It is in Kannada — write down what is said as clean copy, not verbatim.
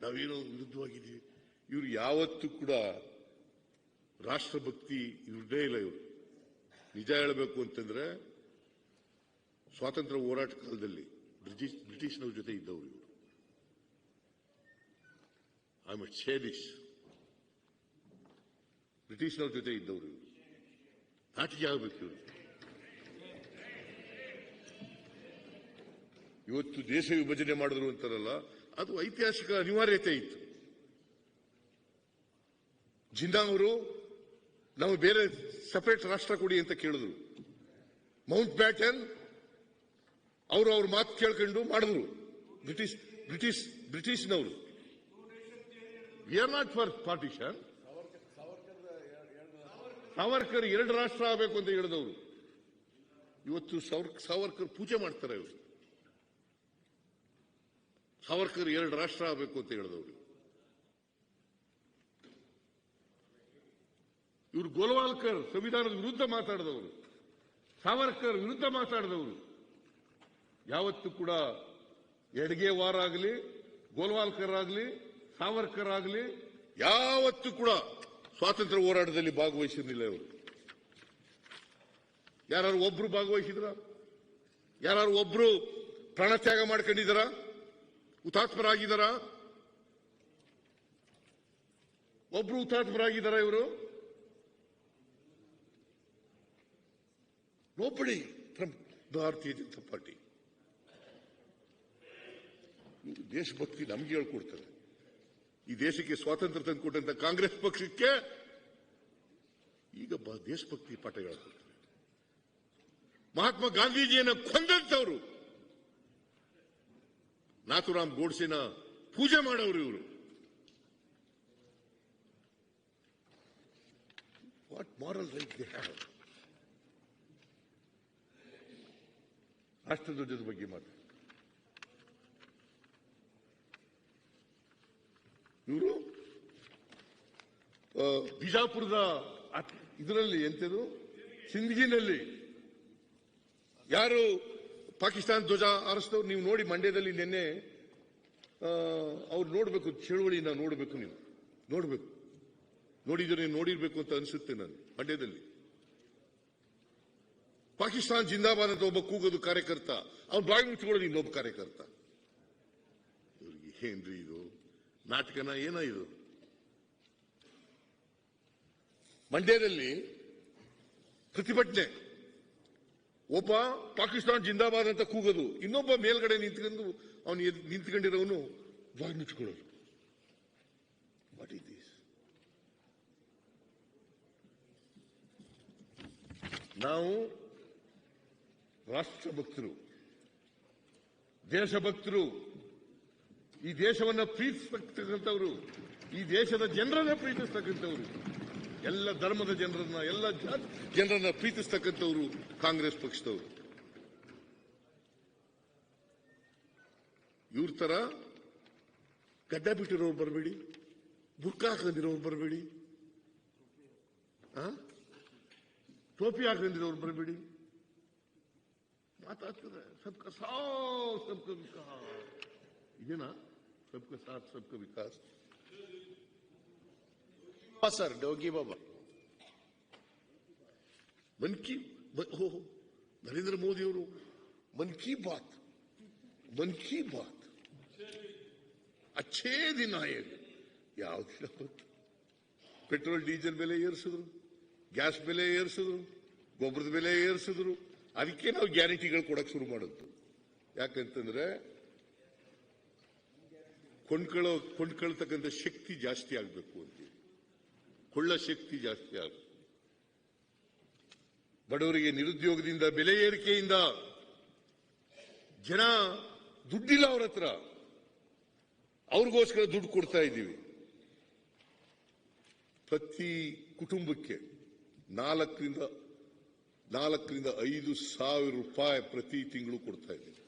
ನಾವೇನೋ ವಿರುದ್ಧವಾಗಿದ್ದೀವಿ. ಇವರು ಯಾವತ್ತೂ ಕೂಡ ರಾಷ್ಟ್ರಭಕ್ತಿ ಇವ್ರದೇ ಇಲ್ಲ. ಇವರು ನಿಜ ಹೇಳಬೇಕು ಅಂತಂದ್ರೆ ಸ್ವಾತಂತ್ರ್ಯ ಹೋರಾಟ ಕಾಲದಲ್ಲಿ ಬ್ರಿಟಿಷ್ನವ್ರ ಜೊತೆ ಇದ್ದವರು ಇವರು. ಐ ಮಸ್ಟ್ ಸೇ ದಿಸ್, ಬ್ರಿಟಿಷ್ನವ್ರ ಜೊತೆ ಇದ್ದವರು ಇವರು. ನಾಚಿಕೆ ಆಗಬೇಕು ಇವರು. ಇವತ್ತು ದೇಶ ವಿಭಜನೆ ಮಾಡಿದ್ರು ಅಂತಾರಲ್ಲ, ಅದು ಐತಿಹಾಸಿಕ ಅನಿವಾರ್ಯತೆ ಇತ್ತು. ಜಿನ್ನಾ ಅವರು ನಾವು ಬೇರೆ ಸಪರೇಟ್ ರಾಷ್ಟ್ರ ಕೊಡಿ ಅಂತ ಕೇಳಿದ್ರು. ಮೌಂಟ್ ಬ್ಯಾಟನ್ ಅವರು ಅವ್ರ ಮಾತು ಕೇಳ್ಕೊಂಡು ಮಾಡಿದ್ರು. ಬ್ರಿಟಿಷ್ನವರು we are not for partition. Savarkar ಎರಡು ರಾಷ್ಟ್ರ ಆಗಬೇಕು ಅಂತ ಹೇಳಿದವರು. ಇವತ್ತು ಸಾವರ್ಕರ್ ಪೂಜೆ ಮಾಡ್ತಾರೆ. ಇವರು ಸಾವರ್ಕರ್ ಎರಡು ರಾಷ್ಟ್ರ ಆಗಬೇಕು ಅಂತ ಹೇಳಿದವರು. ಇವರು ಗೋಲ್ವಾಲ್ಕರ್ ಸಂವಿಧಾನದ ವಿರುದ್ಧ ಮಾತಾಡಿದವರು, ಸಾವರ್ಕರ್ ವಿರುದ್ಧ ಮಾತಾಡಿದವರು. ಯಾವತ್ತೂ ಕೂಡ ಎಡ್ಗೆ ವಾರ ಆಗಲಿ, ಗೋಲ್ವಾಲ್ಕರ್ ಆಗಲಿ, ಸಾವರ್ಕರ್ ಆಗಲಿ ಯಾವತ್ತೂ ಕೂಡ ಸ್ವಾತಂತ್ರ್ಯ ಹೋರಾಟದಲ್ಲಿ ಭಾಗವಹಿಸಿರಲಿಲ್ಲ. ಇವರು ಯಾರು ಒಬ್ರು ಭಾಗವಹಿಸಿದ್ರ? ಯಾರು ಒಬ್ರು ಪ್ರಾಣತ್ಯಾಗ ಮಾಡ್ಕೊಂಡಿದ್ದಾರ? ಹುತಾತ್ಮರಾಗಿದ್ದಾರ? ಒಬ್ರು ಹುತಾತ್ಮರಾಗಿದ್ದಾರ ಇವರು? ನೋಬಡಿ ಫ್ರಮ್ ಭಾರತೀಯ ಜನತಾ ಪಾರ್ಟಿ. ದೇಶಭಕ್ತಿ ನಮ್ಗೆ ಹೇಳ್ಕೊಡ್ತಾರೆ. ಈ ದೇಶಕ್ಕೆ ಸ್ವಾತಂತ್ರ್ಯ ತಂದುಕೊಟ್ಟಂತ ಕಾಂಗ್ರೆಸ್ ಪಕ್ಷಕ್ಕೆ ಈಗ ದೇಶಭಕ್ತಿ ಪಾಠ ಹೇಳ್ಕೊಡ್ತಾರೆ. ಮಹಾತ್ಮ ಗಾಂಧೀಜಿಯನ್ನು ಕೊಂದಂತವರು, ನಾಥುರಾಮ್ ಗೋಡ್ಸೆನ ಪೂಜೆ ಮಾಡೋರು ಇವರು. What moral right they have? ರಾಷ್ಟ್ರಧ್ವಜದ ಬಗ್ಗೆ ಮಾತು. ಇವರು ಬಿಜಾಪುರದ ಇದರಲ್ಲಿ ಎಂತದು ಸಿಂದಗಿನಲ್ಲಿ ಯಾರು ಪಾಕಿಸ್ತಾನ ಧ್ವಜ ಆರಿಸಿದವ್ರು ನೀವು ನೋಡಿ. ಮಂಡ್ಯದಲ್ಲಿ ನಿನ್ನೆ ಅವ್ರು ನೋಡ್ಬೇಕು, ಚಳುವಳಿನ ನೋಡ್ಬೇಕು. ನೀವು ನೋಡ್ಬೇಕು, ನೋಡಿದ್ರೆ ನೋಡಿರ್ಬೇಕು ಅಂತ ಅನಿಸುತ್ತೆ. ನಾನು ಮಂಡ್ಯದಲ್ಲಿ ಪಾಕಿಸ್ತಾನ ಜಿಂದಾಬಾದ್ ಅಂತ ಒಬ್ಬ ಕೂಗೋದು ಕಾರ್ಯಕರ್ತ, ಅವ್ನು ಬಾಯಿ ಮುಚ್ಕೊಳ್ಳೋದು ಇನ್ನೊಬ್ಬ ಕಾರ್ಯಕರ್ತ. ಇವ್ರಿಗೆ ಏನ್ರಿ ಇದು ನಾಟಕನ? ಏನೋ ಇದು. ಮಂಡ್ಯದಲ್ಲಿ ಪ್ರತಿಭಟನೆ, ಒಬ್ಬ ಪಾಕಿಸ್ತಾನ ಜಿಂದಾಬಾದ್ ಅಂತ ಕೂಗೋದು, ಇನ್ನೊಬ್ಬ ಮೇಲ್ಗಡೆ ನಿಂತ್ಕೊಂಡು ಅವನು ನಿಂತ್ಕೊಂಡಿರೋನು ಬಾಯಿ ಮುಚ್ಕೊಳ್ಳೋದು. What is this? ನಾವು ರಾಷ್ಟ್ರಭಕ್ತರು, ದೇಶಭಕ್ತರು, ಈ ದೇಶವನ್ನ ಪ್ರೀತಿಸ್ತಕ್ಕಂಥವ್ರು, ಈ ದೇಶದ ಜನರನ್ನ ಪ್ರೀತಿಸ್ತಕ್ಕಂಥವ್ರು, ಎಲ್ಲ ಧರ್ಮದ ಜನರನ್ನ, ಎಲ್ಲ ಜನರನ್ನ ಪ್ರೀತಿಸ್ತಕ್ಕಂಥವ್ರು ಕಾಂಗ್ರೆಸ್ ಪಕ್ಷದವರು. ಇವ್ರ ತರ ಗಡ್ಡ ಬಿಟ್ಟಿರೋರು ಬರಬೇಡಿ, ಬುರ್ಕಾ ಹಾಕೊಂಡಿರೋರು ಬರಬೇಡಿ, ಟೋಪಿ ಹಾಕೊಂಡಿರೋರು ಬರಬೇಡಿ. ಮಾತಾಡ್ತಾರೆ ಸಬ್ಕಾ ಸಾಥ್ ಸಬ್ಕಾ ವಿಕಾಸ್. ಇದೇನಾ सबका साथ सबका विकास? सर डोगी बाबा मन की नरेंद्र मोदी ಅವರು मन की बात अच्छे दिन आएगा. ಯಾವ ದಿನ? ಪೆಟ್ರೋಲ್ ಡೀಸೆಲ್ ಬೆಲೆ ಏರಿಸಿದ್ರು, ಗ್ಯಾಸ್ ಬೆಲೆ ಏರಿಸಿದ್ರು, ಗೊಬ್ಬರದ ಬೆಲೆ ಏರಿಸಿದ್ರು. ಅದಕ್ಕೆ ನಾವು ಗ್ಯಾರಂಟಿಗಳು ಕೊಡಕ್ಕೆ ಶುರು ಮಾಡಿದ್ದು. ಯಾಕಂತಂದ್ರೆ ಕೊಂಡ್ಕೊಳ್ತಕ್ಕಂಥ ಶಕ್ತಿ ಜಾಸ್ತಿ ಆಗಬೇಕು ಅಂತ, ಕೊಳ್ಳ ಶಕ್ತಿ ಜಾಸ್ತಿ ಆಗಬೇಕು. ಬಡವರಿಗೆ ನಿರುದ್ಯೋಗದಿಂದ, ಬೆಲೆ ಏರಿಕೆಯಿಂದ ಜನ ದುಡ್ಡಿಲ್ಲ ಅವ್ರ ಹತ್ರ, ಅವ್ರಿಗೋಸ್ಕರ ದುಡ್ಡು ಕೊಡ್ತಾ ಇದ್ದೀವಿ. ಪ್ರತಿ ಕುಟುಂಬಕ್ಕೆ 4,000 ರಿಂದ 5,000 ರೂಪಾಯಿ ಪ್ರತಿ ತಿಂಗಳು ಕೊಡ್ತಾ ಇದ್ದೀವಿ.